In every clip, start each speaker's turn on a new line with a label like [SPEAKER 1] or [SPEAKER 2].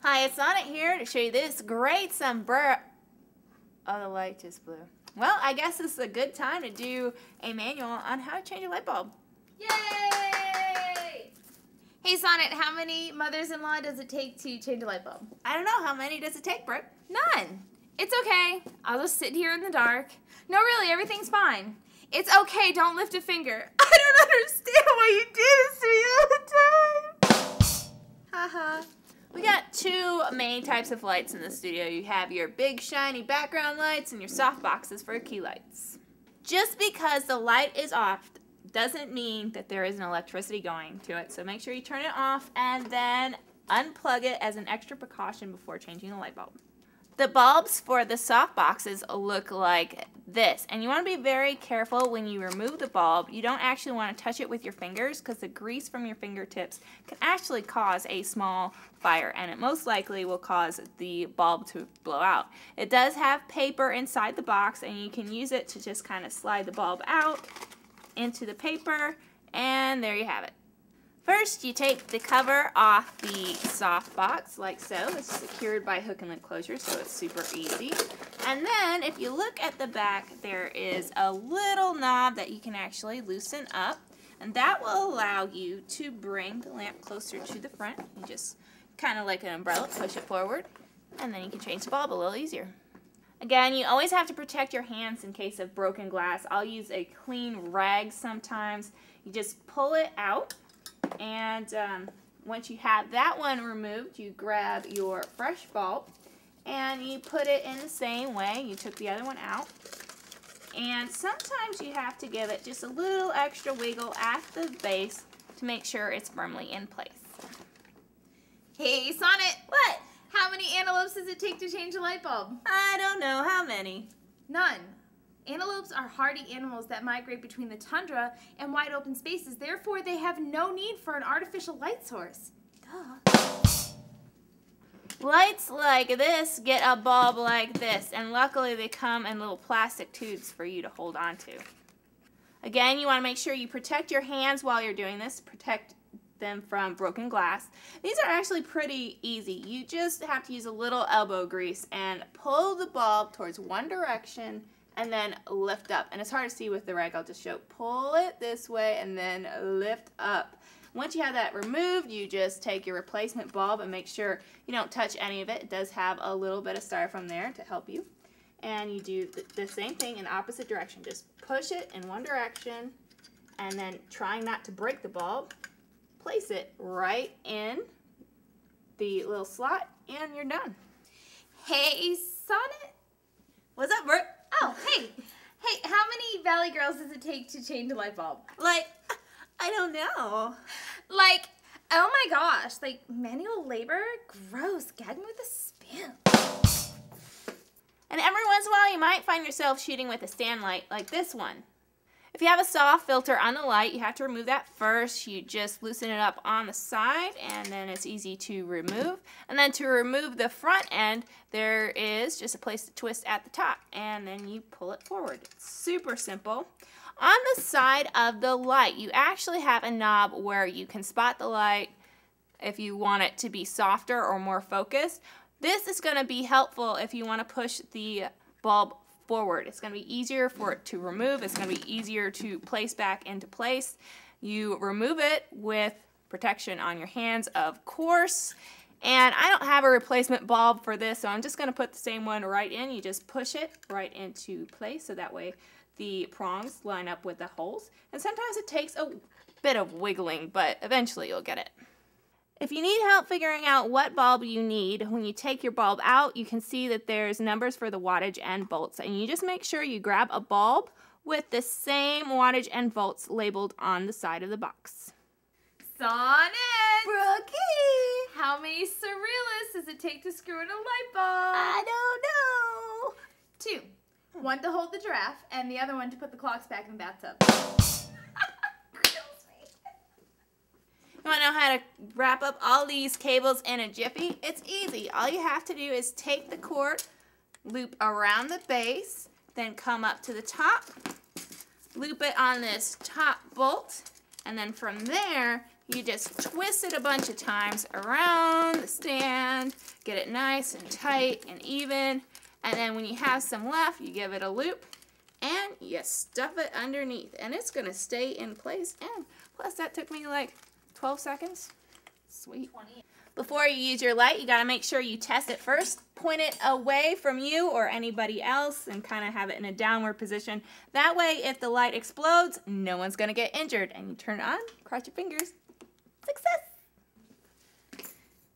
[SPEAKER 1] Hi, it's Sonnet here to show you this great sombrero. Oh, the light just blew. Well, I guess this is a good time to do a manual on how to change a light bulb.
[SPEAKER 2] Yay! Hey Sonnet, how many mothers-in-law does it take to change a light bulb?
[SPEAKER 1] I don't know. How many does it take, Brooke?
[SPEAKER 2] None. It's okay. I'll just sit here in the dark. No, really, everything's fine. It's okay, don't lift a finger. I don't understand why you do this to me all the time.
[SPEAKER 1] Haha. We got two main types of lights in the studio. You have your big shiny background lights and your soft boxes for key lights. Just because the light is off doesn't mean that there isn't electricity going to it. So make sure you turn it off and then unplug it as an extra precaution before changing the light bulb. The bulbs for the soft boxes look like this, and you want to be very careful when you remove the bulb. You don't actually want to touch it with your fingers because the grease from your fingertips can actually cause a small fire, and it most likely will cause the bulb to blow out. It does have paper inside the box, and you can use it to just kind of slide the bulb out into the paper, and there you have it. First, you take the cover off the soft box, like so. It's secured by hook and loop closure, so it's super easy. And then, if you look at the back, there is a little knob that you can actually loosen up, and that will allow you to bring the lamp closer to the front. You just, kind of like an umbrella, push it forward, and then you can change the bulb a little easier. Again, you always have to protect your hands in case of broken glass. I'll use a clean rag sometimes. You just pull it out. And once you have that one removed, you grab your fresh bulb and you put it in the same way you took the other one out. And sometimes you have to give it just a little extra wiggle at the base to make sure it's firmly in place.
[SPEAKER 2] Hey Sonnet!
[SPEAKER 1] What?
[SPEAKER 2] How many antelopes does it take to change a light bulb?
[SPEAKER 1] I don't know. How many?
[SPEAKER 2] None. Antelopes are hardy animals that migrate between the tundra and wide open spaces. Therefore, they have no need for an artificial light source. Duh.
[SPEAKER 1] Lights like this get a bulb like this, and luckily they come in little plastic tubes for you to hold on to. Again, you want to make sure you protect your hands while you're doing this. Protect them from broken glass. These are actually pretty easy. You just have to use a little elbow grease and pull the bulb towards one direction and then lift up. And it's hard to see with the rag. I'll just show. Pull it this way and then lift up. Once you have that removed, you just take your replacement bulb and make sure you don't touch any of it. It does have a little bit of styrofoam there to help you. And you do the same thing in opposite direction. Just push it in one direction and then trying not to break the bulb, place it right in the little slot and you're done.
[SPEAKER 2] Hey, Sonnet?
[SPEAKER 1] What's up, Bert?
[SPEAKER 2] Oh, hey. Hey, how many Valley Girls does it take to change a light bulb?
[SPEAKER 1] Like, I don't know.
[SPEAKER 2] Like, oh my gosh, like manual labor? Gross, gag me with a spoon.
[SPEAKER 1] And every once in a while you might find yourself shooting with a stand light like this one. If you have a soft filter on the light, you have to remove that first. You just loosen it up on the side and then it's easy to remove. And then to remove the front end, there is just a place to twist at the top and then you pull it forward. It's super simple. On the side of the light, you actually have a knob where you can spot the light if you want it to be softer or more focused. This is going to be helpful if you want to push the bulb forward. It's going to be easier for it to remove. It's going to be easier to place back into place. You remove it with protection on your hands, of course. And I don't have a replacement bulb for this, so I'm just going to put the same one right in. You just push it right into place so that way the prongs line up with the holes. And sometimes it takes a bit of wiggling, but eventually you'll get it. If you need help figuring out what bulb you need, when you take your bulb out, you can see that there's numbers for the wattage and volts. And you just make sure you grab a bulb with the same wattage and volts labeled on the side of the box.
[SPEAKER 2] Sonnet!
[SPEAKER 1] Brookie!
[SPEAKER 2] How many Cerillas does it take to screw in a light bulb?
[SPEAKER 1] I don't know.
[SPEAKER 2] 2. One to hold the giraffe, and the other one to put the clocks back in the bathtub.
[SPEAKER 1] You want to know how to wrap up all these cables in a jiffy? It's easy. All you have to do is take the cord, loop around the base, then come up to the top, loop it on this top bolt, and then from there, You just twist it a bunch of times around the stand, get it nice and tight and even, and then when you have some left, you give it a loop, and you stuff it underneath, and it's going to stay in place, and plus that took me like 12 seconds. Sweet. 20. Before you use your light, you got to make sure you test it first. Point it away from you or anybody else and kind of have it in a downward position. That way, if the light explodes, no one's going to get injured. And you turn it on, cross your fingers. Success!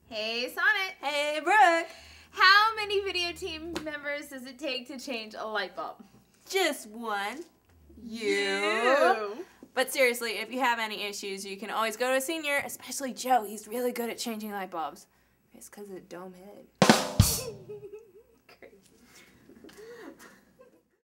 [SPEAKER 2] Hey, Sonnet.
[SPEAKER 1] Hey, Brooke.
[SPEAKER 2] How many video team members does it take to change a light bulb?
[SPEAKER 1] Just one. You. But seriously, if you have any issues, you can always go to a senior, especially Joe. He's really good at changing light bulbs. It's because of the dome head.